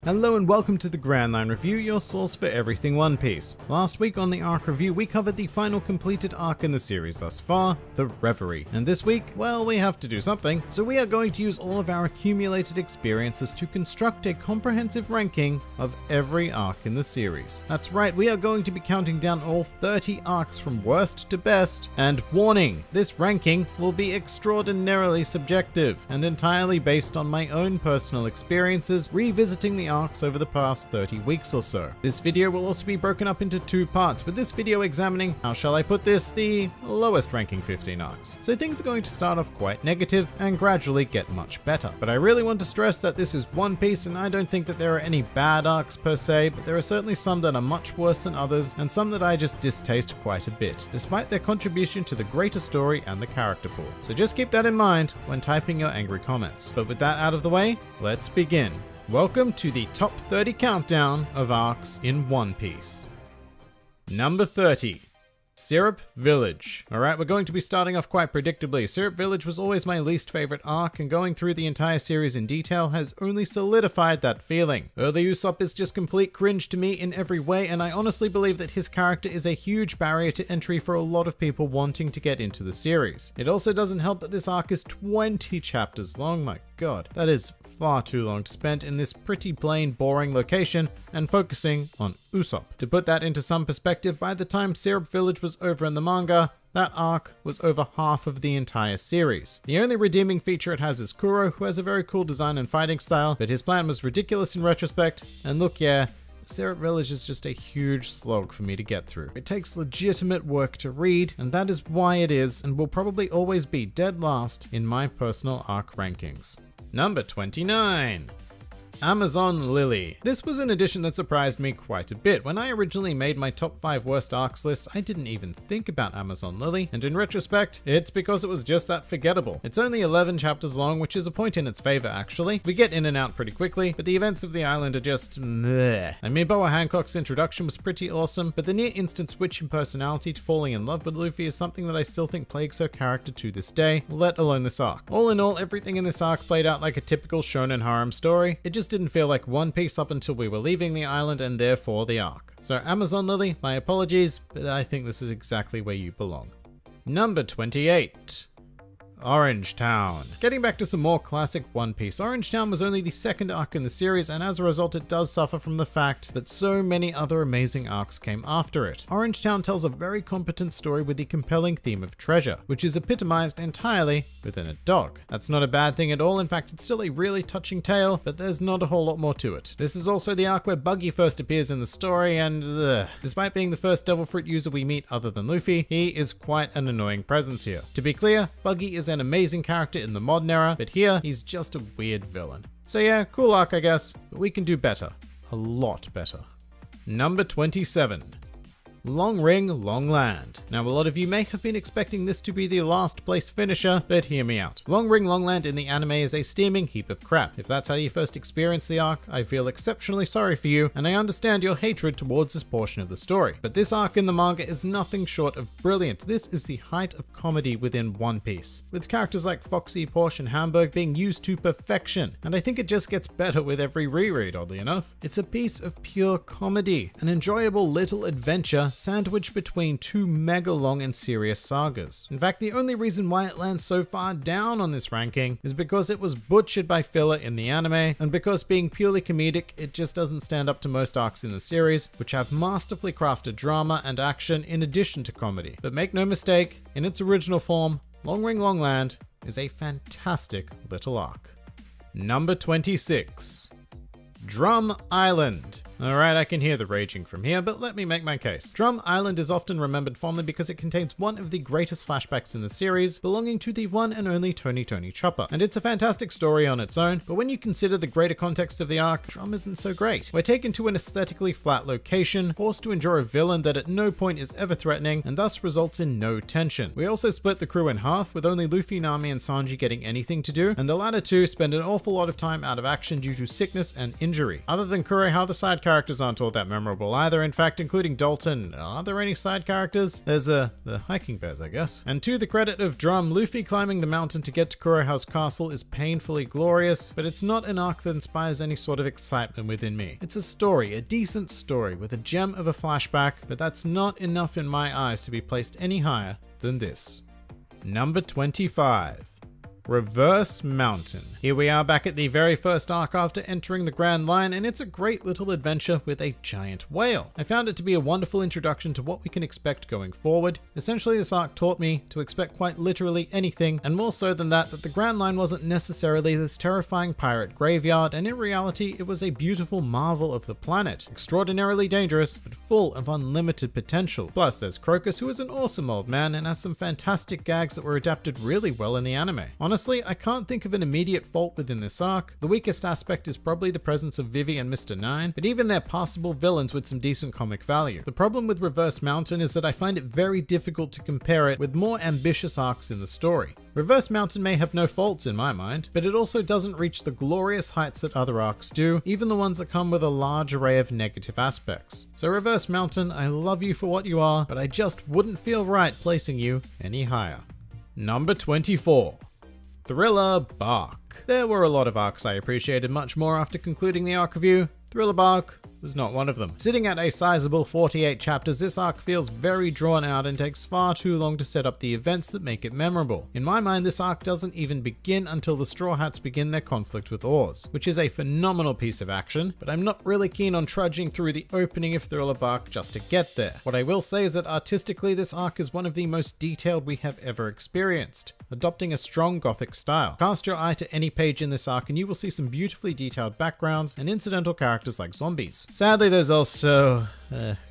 Hello and welcome to the Grand Line Review, your source for everything One Piece. Last week on the arc review, we covered the final completed arc in the series thus far, the Reverie. And this week, well, we have to do something, so we are going to use all of our accumulated experiences to construct a comprehensive ranking of every arc in the series. That's right, we are going to be counting down all 30 arcs from worst to best, and warning, this ranking will be extraordinarily subjective and entirely based on my own personal experiences revisiting the arcs over the past 30 weeks or so. This video will also be broken up into two parts, with this video examining, how shall I put this, the lowest ranking 15 arcs. So things are going to start off quite negative and gradually get much better. But I really want to stress that this is One Piece and I don't think that there are any bad arcs per se, but there are certainly some that are much worse than others and some that I just distaste quite a bit, despite their contribution to the greater story and the character pool. So just keep that in mind when typing your angry comments. But with that out of the way, let's begin. Welcome to the top 30 countdown of arcs in One Piece. Number 30. Syrup Village. Alright, we're going to be starting off quite predictably. Syrup Village was always my least favorite arc, and going through the entire series in detail has only solidified that feeling. Early Usopp is just complete cringe to me in every way, and I honestly believe that his character is a huge barrier to entry for a lot of people wanting to get into the series. It also doesn't help that this arc is 20 chapters long. My god, that is far too long to spend in this pretty plain, boring location and focusing on Usopp. To put that into some perspective, by the time Syrup Village was over in the manga, that arc was over half of the entire series. The only redeeming feature it has is Kuro, who has a very cool design and fighting style, but his plan was ridiculous in retrospect, and look, yeah, Syrup Village is just a huge slog for me to get through. It takes legitimate work to read, and that is why it is, and will probably always be dead last in my personal arc rankings. Number 29. Amazon Lily. This was an addition that surprised me quite a bit. When I originally made my top 5 worst arcs list, I didn't even think about Amazon Lily, and in retrospect, it's because it was just that forgettable. It's only 11 chapters long, which is a point in its favor actually. We get in and out pretty quickly, but the events of the island are just meh. I mean, Boa Hancock's introduction was pretty awesome, but the near instant switch in personality to falling in love with Luffy is something that I still think plagues her character to this day, let alone this arc. All in all, everything in this arc played out like a typical shonen harem story. It just didn't feel like One Piece up until we were leaving the island and therefore the arc. So Amazon Lily, my apologies, but I think this is exactly where you belong. Number 28. Orange Town. Getting back to some more classic One Piece, Orange Town was only the second arc in the series, and as a result it does suffer from the fact that so many other amazing arcs came after it. Orange Town tells a very competent story with the compelling theme of treasure, which is epitomized entirely within a dog. That's not a bad thing at all, in fact it's still a really touching tale, but there's not a whole lot more to it. This is also the arc where Buggy first appears in the story, and despite being the first Devil Fruit user we meet other than Luffy, he is quite an annoying presence here. To be clear, Buggy is an amazing character in the modern era, but here he's just a weird villain. So yeah, cool arc I guess, but we can do better. A lot better. Number 27. Long Ring, Long Land. Now, a lot of you may have been expecting this to be the last place finisher, but hear me out. Long Ring, Long Land in the anime is a steaming heap of crap. If that's how you first experienced the arc, I feel exceptionally sorry for you, and I understand your hatred towards this portion of the story. But this arc in the manga is nothing short of brilliant. This is the height of comedy within One Piece, with characters like Foxy, Porsche, and Hamburg being used to perfection, and I think it just gets better with every reread, oddly enough. It's a piece of pure comedy, an enjoyable little adventure sandwiched between two mega long and serious sagas. In fact, the only reason why it lands so far down on this ranking is because it was butchered by filler in the anime, and because being purely comedic, it just doesn't stand up to most arcs in the series, which have masterfully crafted drama and action in addition to comedy. But make no mistake, in its original form, Long Ring Long Land is a fantastic little arc. Number 26. Drum Island. Alright, I can hear the raging from here, but let me make my case. Drum Island is often remembered fondly because it contains one of the greatest flashbacks in the series, belonging to the one and only Tony Chopper. And it's a fantastic story on its own, but when you consider the greater context of the arc, Drum isn't so great. We're taken to an aesthetically flat location, forced to endure a villain that at no point is ever threatening, and thus results in no tension. We also split the crew in half, with only Luffy, Nami, and Sanji getting anything to do, and the latter two spend an awful lot of time out of action due to sickness and injury. Other than Kureha, the side characters aren't all that memorable either. In fact, including Dalton, are there any side characters? There's the hiking bears, I guess. And to the credit of Drum, Luffy climbing the mountain to get to Kurohouse Castle is painfully glorious, but it's not an arc that inspires any sort of excitement within me. It's a story, a decent story, with a gem of a flashback, but that's not enough in my eyes to be placed any higher than this. Number 25. Reverse Mountain. Here we are back at the very first arc after entering the Grand Line, and it's a great little adventure with a giant whale. I found it to be a wonderful introduction to what we can expect going forward. Essentially, this arc taught me to expect quite literally anything, and more so than that the Grand Line wasn't necessarily this terrifying pirate graveyard, and in reality it was a beautiful marvel of the planet. Extraordinarily dangerous, but full of unlimited potential. Plus there's Crocus, who is an awesome old man and has some fantastic gags that were adapted really well in the anime. Honestly, I can't think of an immediate fault within this arc. The weakest aspect is probably the presence of Vivi and Mr. Nine, but even they're passable villains with some decent comic value. The problem with Reverse Mountain is that I find it very difficult to compare it with more ambitious arcs in the story. Reverse Mountain may have no faults in my mind, but it also doesn't reach the glorious heights that other arcs do, even the ones that come with a large array of negative aspects. So Reverse Mountain, I love you for what you are, but I just wouldn't feel right placing you any higher. Number 24. Thriller Bark. There were a lot of arcs I appreciated much more after concluding the arc review. Thriller Bark was not one of them. Sitting at a sizable 48 chapters, this arc feels very drawn out and takes far too long to set up the events that make it memorable. In my mind, this arc doesn't even begin until the Straw Hats begin their conflict with Oars, which is a phenomenal piece of action, but I'm not really keen on trudging through the opening of Thriller Bark just to get there. What I will say is that artistically, this arc is one of the most detailed we have ever experienced, adopting a strong gothic style. Cast your eye to any page in this arc and you will see some beautifully detailed backgrounds and incidental characters like zombies. Sadly, there's also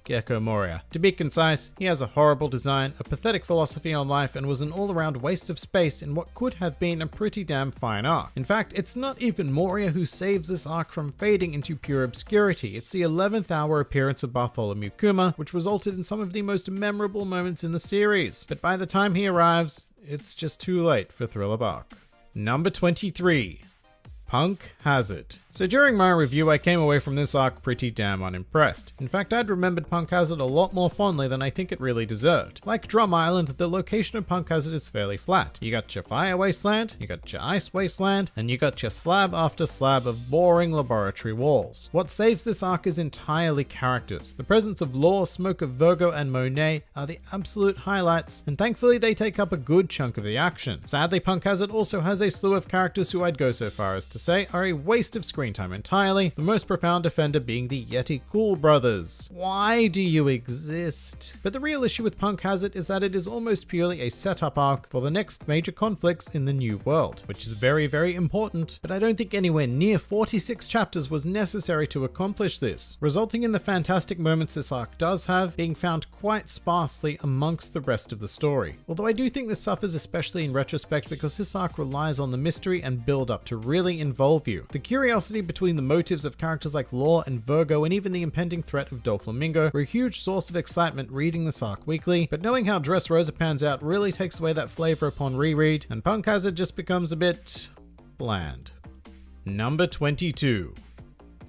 Gecko Moria. To be concise, he has a horrible design, a pathetic philosophy on life, and was an all-around waste of space in what could have been a pretty damn fine arc. In fact, it's not even Moria who saves this arc from fading into pure obscurity. It's the 11th hour appearance of Bartholomew Kuma, which resulted in some of the most memorable moments in the series. But by the time he arrives, it's just too late for Thriller Bark. Number 23. Punk Hazard. So during my review, I came away from this arc pretty damn unimpressed. In fact, I'd remembered Punk Hazard a lot more fondly than I think it really deserved. Like Drum Island, the location of Punk Hazard is fairly flat. You got your fire wasteland, you got your ice wasteland, and you got your slab after slab of boring laboratory walls. What saves this arc is entirely characters. The presence of Law, Smoker, Virgo, and Monet are the absolute highlights, and thankfully they take up a good chunk of the action. Sadly, Punk Hazard also has a slew of characters who I'd go so far as to say are a waste of screen time entirely, the most profound offender being the Yeti Cool Brothers. Why do you exist? But the real issue with Punk Hazard is that it is almost purely a setup arc for the next major conflicts in the New World, which is very, very important, but I don't think anywhere near 46 chapters was necessary to accomplish this, resulting in the fantastic moments this arc does have being found quite sparsely amongst the rest of the story. Although I do think this suffers especially in retrospect because this arc relies on the mystery and build up to really involve you. The curiosity between the motives of characters like Law and Virgo and even the impending threat of Doflamingo were a huge source of excitement reading this arc weekly, but knowing how Dressrosa pans out really takes away that flavor upon reread, and Punk Hazard just becomes a bit bland. Number 22.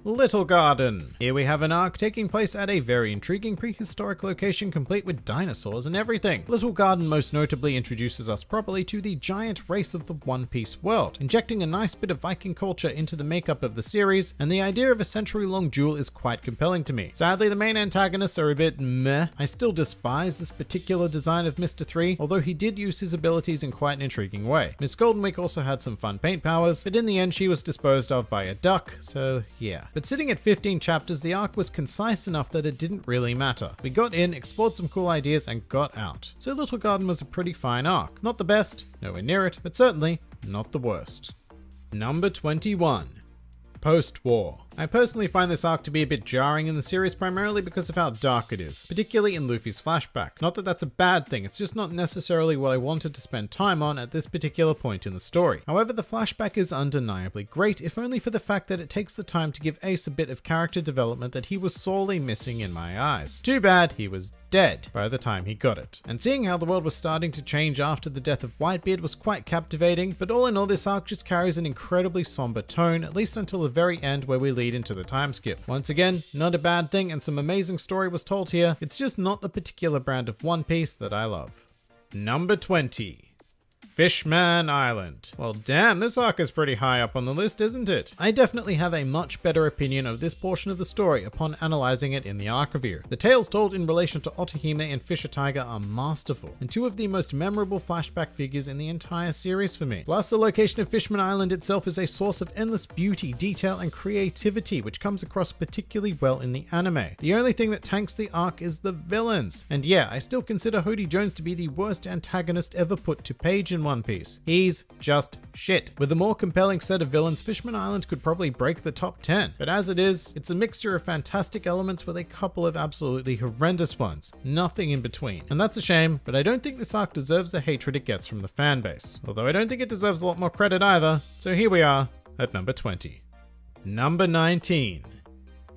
Little Garden. Here we have an arc taking place at a very intriguing prehistoric location complete with dinosaurs and everything. Little Garden most notably introduces us properly to the giant race of the One Piece world, injecting a nice bit of Viking culture into the makeup of the series, and the idea of a century-long duel is quite compelling to me. Sadly, the main antagonists are a bit meh. I still despise this particular design of Mr. 3, although he did use his abilities in quite an intriguing way. Miss Golden Week also had some fun paint powers, but in the end she was disposed of by a duck, so yeah. But sitting at 15 chapters, the arc was concise enough that it didn't really matter. We got in, explored some cool ideas, and got out. So Little Garden was a pretty fine arc. Not the best, nowhere near it, but certainly not the worst. Number 21. Post-War. I personally find this arc to be a bit jarring in the series primarily because of how dark it is, particularly in Luffy's flashback. Not that that's a bad thing, it's just not necessarily what I wanted to spend time on at this particular point in the story. However, the flashback is undeniably great, if only for the fact that it takes the time to give Ace a bit of character development that he was sorely missing in my eyes. Too bad he was dead by the time he got it. And seeing how the world was starting to change after the death of Whitebeard was quite captivating, but all in all this arc just carries an incredibly somber tone, at least until very end where we lead into the time skip. Once again, not a bad thing, and some amazing story was told here. It's just not the particular brand of One Piece that I love. Number 20. Fishman Island. Well, damn, this arc is pretty high up on the list, isn't it? I definitely have a much better opinion of this portion of the story upon analyzing it in the arc review. The tales told in relation to Otohime and Fisher Tiger are masterful, and two of the most memorable flashback figures in the entire series for me. Plus, the location of Fishman Island itself is a source of endless beauty, detail, and creativity, which comes across particularly well in the anime. The only thing that tanks the arc is the villains. And yeah, I still consider Hody Jones to be the worst antagonist ever put to page in One Piece. He's just shit. With a more compelling set of villains, Fishman Island could probably break the top 10. But as it is, it's a mixture of fantastic elements with a couple of absolutely horrendous ones. Nothing in between. And that's a shame, but I don't think this arc deserves the hatred it gets from the fanbase. Although I don't think it deserves a lot more credit either. So here we are at number 20. Number 19.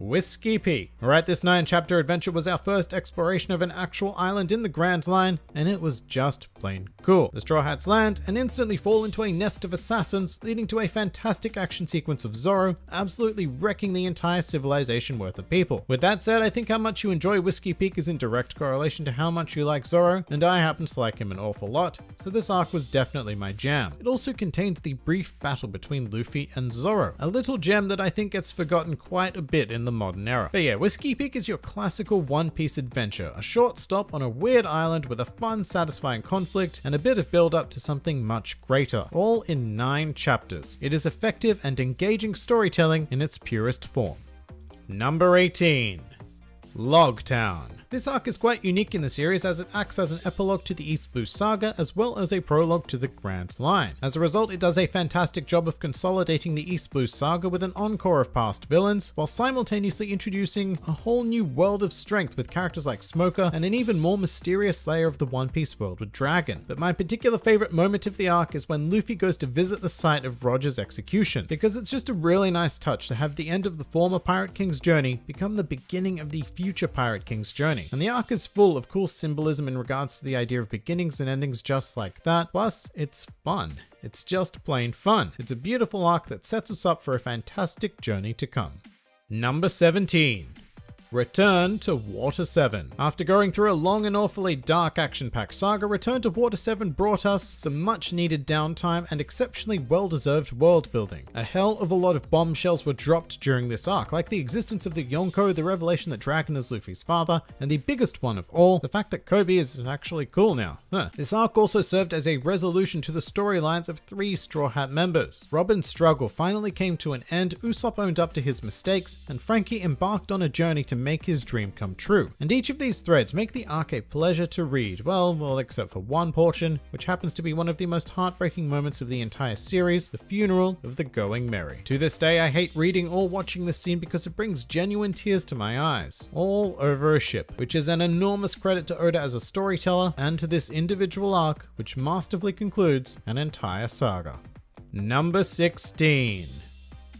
Whiskey Peak. Alright, this 9-chapter adventure was our first exploration of an actual island in the Grand Line, and it was just plain cool. The Straw Hats land and instantly fall into a nest of assassins, leading to a fantastic action sequence of Zoro absolutely wrecking the entire civilization worth of people. With that said, I think how much you enjoy Whiskey Peak is in direct correlation to how much you like Zoro, and I happen to like him an awful lot, so this arc was definitely my jam. It also contains the brief battle between Luffy and Zoro, a little gem that I think gets forgotten quite a bit in the modern era. But yeah, Whiskey Peak is your classical One Piece adventure, a short stop on a weird island with a fun, satisfying conflict and a bit of build up to something much greater, all in 9 chapters. It is effective and engaging storytelling in its purest form. Number 18. Logtown. This arc is quite unique in the series as it acts as an epilogue to the East Blue Saga as well as a prologue to the Grand Line. As a result, it does a fantastic job of consolidating the East Blue Saga with an encore of past villains, while simultaneously introducing a whole new world of strength with characters like Smoker and an even more mysterious layer of the One Piece world with Dragon. But my particular favorite moment of the arc is when Luffy goes to visit the site of Roger's execution, because it's just a really nice touch to have the end of the former Pirate King's journey become the beginning of the future Pirate King's journey. And the arc is full of cool symbolism in regards to the idea of beginnings and endings just like that. Plus, it's fun. It's just plain fun. It's a beautiful arc that sets us up for a fantastic journey to come. Number 17. Return to Water 7. After going through a long and awfully dark action-packed saga, Return to Water 7 brought us some much-needed downtime and exceptionally well-deserved world building. A hell of a lot of bombshells were dropped during this arc, like the existence of the Yonko, the revelation that Dragon is Luffy's father, and the biggest one of all, the fact that Kobe is actually cool now. This arc also served as a resolution to the storylines of 3 Straw Hat members. Robin's struggle finally came to an end, Usopp owned up to his mistakes, and Frankie embarked on a journey to make his dream come true. And each of these threads make the arc a pleasure to read, well, except for one portion, which happens to be one of the most heartbreaking moments of the entire series, the funeral of the Going Merry. To this day, I hate reading or watching this scene because it brings genuine tears to my eyes. All over a ship, which is an enormous credit to Oda as a storyteller, and to this individual arc, which masterfully concludes an entire saga. Number 16.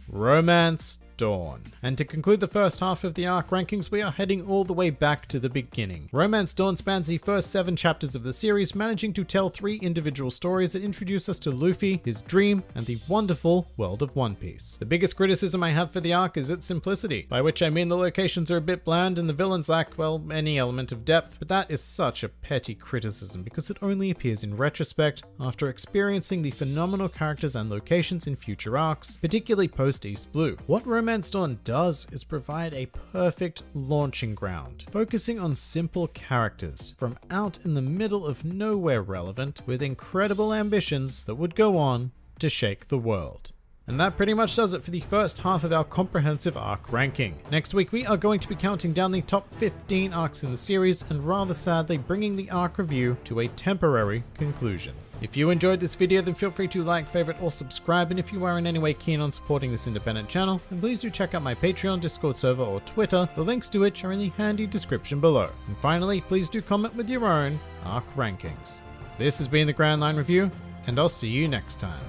Romance Dawn. And to conclude the first half of the arc rankings, we are heading all the way back to the beginning. Romance Dawn spans the first 7 chapters of the series, managing to tell 3 individual stories that introduce us to Luffy, his dream, and the wonderful world of One Piece. The biggest criticism I have for the arc is its simplicity, by which I mean the locations are a bit bland and the villains lack, well, any element of depth, but that is such a petty criticism because it only appears in retrospect after experiencing the phenomenal characters and locations in future arcs, particularly post East Blue. What Romance Dawn does is provide a perfect launching ground, focusing on simple characters from out in the middle of nowhere relevant with incredible ambitions that would go on to shake the world. And that pretty much does it for the first half of our comprehensive arc ranking. Next week we are going to be counting down the top 15 arcs in the series and rather sadly bringing the arc review to a temporary conclusion. If you enjoyed this video, then feel free to like, favorite, or subscribe, and if you are in any way keen on supporting this independent channel, then please do check out my Patreon, Discord server, or Twitter, the links to which are in the handy description below. And finally, please do comment with your own arc rankings. This has been the Grand Line Review, and I'll see you next time.